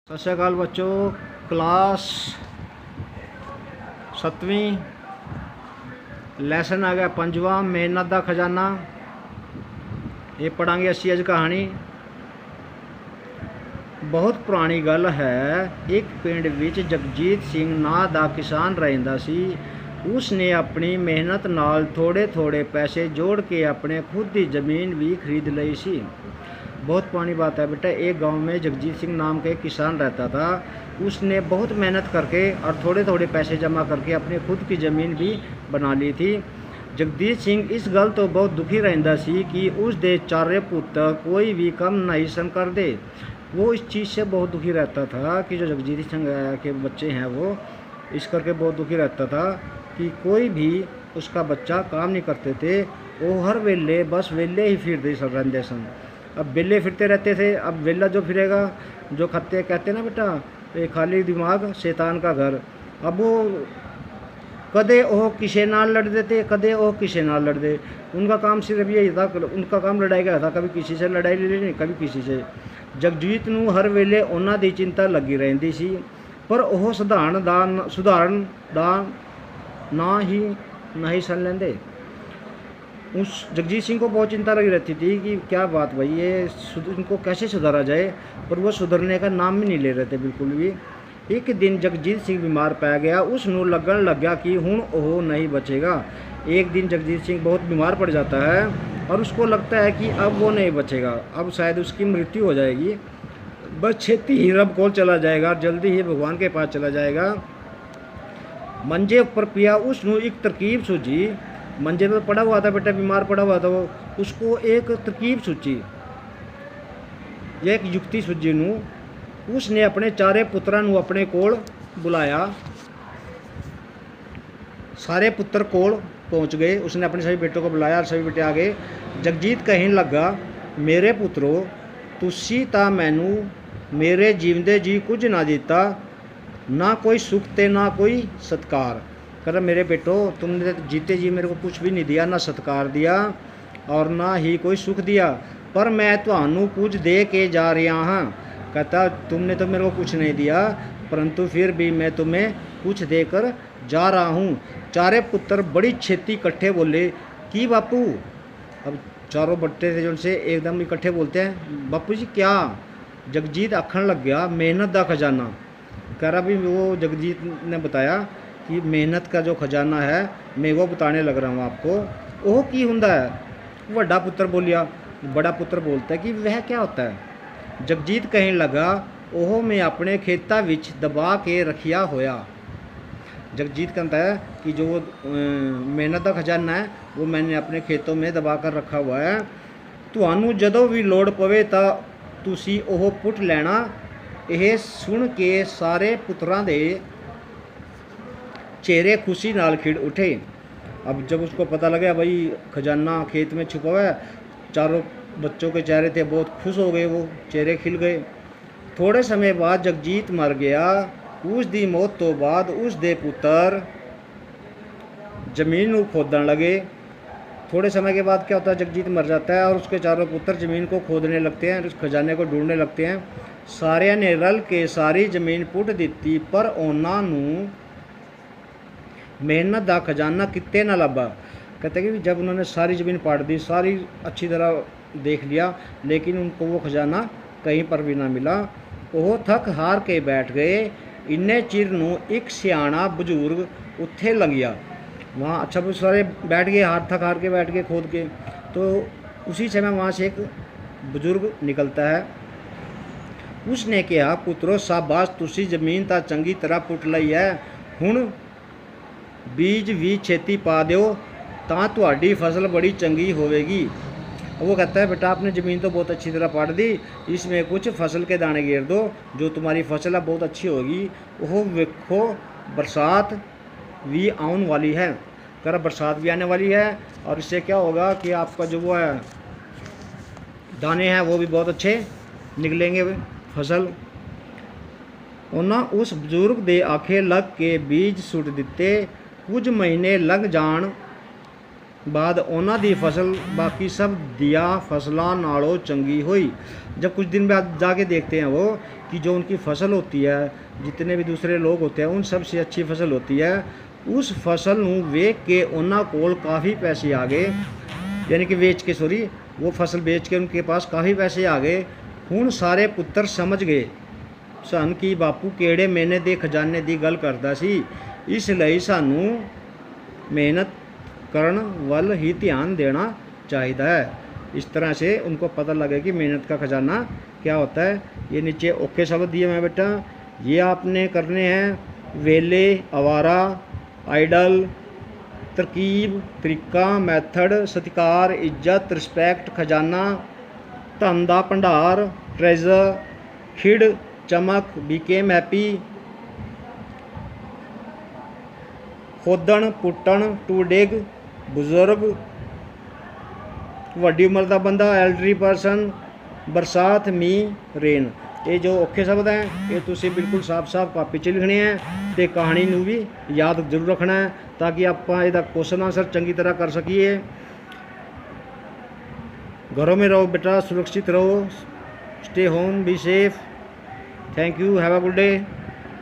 सत श्री अकाल बच्चों, क्लास 7वीं लैसन आ गया 5वां मेहनत दा खजाना। ये पढ़ांगे असी अज कहानी। बहुत पुरानी गल है, एक पिंड विच जगजीत सिंह नां दा किसान रहिंदा सी। उसने अपनी मेहनत नाल थोड़े थोड़े पैसे जोड़ के अपने खुद की ज़मीन भी खरीद ली सी। बहुत पुरानी बात है बेटा। एक गांव में जगजीत सिंह नाम का एक किसान रहता था। उसने बहुत मेहनत करके और थोड़े थोड़े पैसे जमा करके अपने खुद की ज़मीन भी बना ली थी। जगजीत सिंह इस गल तो बहुत दुखी रहता सी कि उसके चारे पुत्र कोई भी कम नहीं सन कर दे। वो इस चीज़ से बहुत दुखी रहता था कि जो जगजीत सिंह के बच्चे हैं वो इस करके बहुत दुखी रहता था कि कोई भी उसका बच्चा काम नहीं करते थे। वो हर वेले बस वेले ही फिरते रहते सन। अब वेले फिरते रहते थे। अब वेला जो फिरेगा, जो खत्ते कहते ना बेटा, ये खाली दिमाग शैतान का घर। अब वो कदे वो किसी नाल लड़ते थे, कदे वो किसी नाल लड़ते। उनका काम सिर्फ यही था, उनका काम लड़ाई का था। कभी किसी से लड़ाई ले लेनी, कभी किसी से। जगजीत नूं हर वेले उन्हां दी चिंता लगी रहिंदी सी, पर वो सुधारण दा ना ही नहीं सन लेंदे। उस जगजीत सिंह को बहुत चिंता लगी रहती थी कि क्या बात भाई, ये इनको कैसे सुधारा जाए, पर वो सुधरने का नाम भी नहीं ले रहे थे बिल्कुल भी। एक दिन जगजीत सिंह बीमार पै गया। उसनों लगन लग गया कि हुण वो नहीं बचेगा। एक दिन जगजीत सिंह बहुत बीमार पड़ जाता है और उसको लगता है कि अब वो नहीं बचेगा, अब शायद उसकी मृत्यु हो जाएगी। बस छेती ही रब कोल चला जाएगा, जल्दी ही भगवान के पास चला जाएगा। मंजे ऊपर पिया उसनों एक तरकीब सूझी। मंजे पर पड़ा हुआ था बेटा, बीमार पड़ा हुआ था वो। उसको एक तरकीब सूझी, एक युक्ति सूझी नूं। उसने अपने चारे पुत्रां नूं अपने कोल बुलाया। सारे पुत्र कोल पहुंच गए। उसने अपने सभी बेटों को बुलाया और सभी बेटे आ गए। जगजीत कहन लगा, मेरे पुत्रो, तुसी तां मैनू मेरे जीवंदे जी कुछ ना दिता, ना कोई सुख ते ना कोई सत्कार। कर मेरे बेटो, तुमने जीते जी मेरे को कुछ भी नहीं दिया, ना सत्कार दिया और ना ही कोई सुख दिया, पर मैं तुहानू कुछ दे के जा रहा हाँ। कहता तुमने तो मेरे को कुछ नहीं दिया, परंतु फिर भी मैं तुम्हें कुछ देकर जा रहा हूँ। चारे पुत्र बड़ी छेती इकट्ठे बोले कि बापू। अब चारों बट्टे थे जो उनसे एकदम इकट्ठे बोलते हैं, बापू जी क्या? जगजीत आखन लग गया, मेहनत दा खजाना। कह रहा भी वो जगजीत ने बताया कि मेहनत का जो खजाना है मैं वो बताने लग रहा हूँ आपको। ओह की हुंदा है? बड़ा पुत्र बोलिया। बड़ा पुत्र बोलता है कि वह क्या होता है? जगजीत कहने लगा, ओह मैं अपने खेता विच दबा के रखिया होया। जगजीत कहता है कि जो मेहनत का खजाना है वो मैंने अपने खेतों में दबा कर रखा हुआ है। तुहानू जदों भी लोड़ पवे तां तुसी ओह पुट लेना। यह सुन के सारे पुत्रां दे चेहरे खुशी नाल खिड़ उठे। अब जब उसको पता लगा भाई खजाना खेत में छुपा हुआ है, चारों बच्चों के चेहरे थे बहुत खुश हो गए, वो चेहरे खिल गए। थोड़े समय बाद जगजीत मर गया। उस दी मौत तो बाद उस दे पुत्र जमीन को खोदन लगे। थोड़े समय के बाद क्या होता है, जगजीत मर जाता है और उसके चारों पुत्र ज़मीन को खोदने लगते हैं, उस खजाने को ढूंढने लगते हैं। सारिया ने रल के सारी ज़मीन पुट दी, पर उन्होंने मेहनत दा खजाना कित्ते ना लभा। कहते कि जब उन्होंने सारी ज़मीन पाट दी, सारी अच्छी तरह देख लिया, लेकिन उनको वो खजाना कहीं पर भी ना मिला। वो थक हार के बैठ गए। इन्ने चिर नूं एक सियाणा बजुर्ग उत्थे लग गया वहाँ। अच्छा वो सारे बैठ गए, थक हार के बैठ गए खोद के। तो उसी समय वहाँ से एक बुजुर्ग निकलता है। उसने कहा, पुत्रो शाबाश, तुसी ज़मीन तां चंगी तरह पुट लई है, हुण बीज भी छेती पा दो तां तुहाडी फसल बड़ी चंगी होवेगी। वो कहता है बेटा आपने ज़मीन तो बहुत अच्छी तरह पाट दी, इसमें कुछ फसल के दाने गिर दो, जो तुम्हारी फसल है बहुत अच्छी होगी। वो देखो बरसात भी आने वाली है। कर बरसात भी आने वाली है और इससे क्या होगा कि आपका जो वो है दाने हैं वो भी बहुत अच्छे निकलेंगे फसल। उन्होंने उस बुजुर्ग दे आखे लग के बीज सुट दिते। कुछ महीने लग जाण बाद उन्हों की फसल बाकी सब दिया फसलों नालों चंगी हुई। जब कुछ दिन बाद जाके देखते हैं वो कि जो उनकी फसल होती है, जितने भी दूसरे लोग होते हैं उन सबसे अच्छी फसल होती है, उस फसल ਨੂੰ ਵੇਖ के ਉਹਨਾਂ ਕੋਲ काफ़ी पैसे आ गए, यानी कि बेच के सॉरी वो फसल बेच के उनके पास काफ़ी पैसे आ गए। ਹੁਣ ਸਾਰੇ ਪੁੱਤਰ ਸਮਝ ਗਏ ਸਨ ਕਿ ਬਾਪੂ ਕਿਹੜੇ ਮਹੀਨੇ ਦੇ ਖਜ਼ਾਨੇ ਦੀ ਗੱਲ ਕਰਦਾ ਸੀ, ਇਸ ਲਈ ਸਾਨੂੰ मेहनत ਕਰਨ ਵੱਲ ही ध्यान देना चाहिए है। इस तरह से उनको पता लगे कि मेहनत का खजाना क्या होता है। ये नीचे ओके शब्द दिए मैं बेटा, ये आपने करने हैं। वेले, आवारा, आइडल, तरकीब, तरीका, मैथड, सत्कार, इज्जत, रिस्पैक्ट, खजाना, धन दा भंडार, ट्रेजर, खिड़, चमक, बीकेम हैप्पी, खोदन, पुट्टन, टू डिग, बुजुर्ग, ਵੱਡੀ ਉਮਰ ਦਾ ਬੰਦਾ, ਐਲਡਰੀ ਪਰਸਨ, ਬਰਸਾਤ, ਮੀਂਹ, ਰੇਨ। ਇਹ ਜੋ ਔਖੇ ਸ਼ਬਦ ਹੈ ਇਹ ਤੁਸੀਂ ਬਿਲਕੁਲ ਸਾਫ਼-ਸਾਫ਼ ਕਾਪੀ 'ਚ ਲਿਖਣੇ ਹੈ ਤੇ ਕਹਾਣੀ ਨੂੰ ਵੀ ਯਾਦ ਜ਼ਰੂਰ ਰੱਖਣਾ ਹੈ ਤਾਂ ਕਿ ਆਪਾਂ ਇਹਦਾ ਕੁਐਸਚਨ ਆਨਸਰ ਚੰਗੀ ਤਰ੍ਹਾਂ ਕਰ ਸਕੀਏ। घरों में रहो बेटा, सुरक्षित रहो, stay home, be safe. Thank you, have a good day.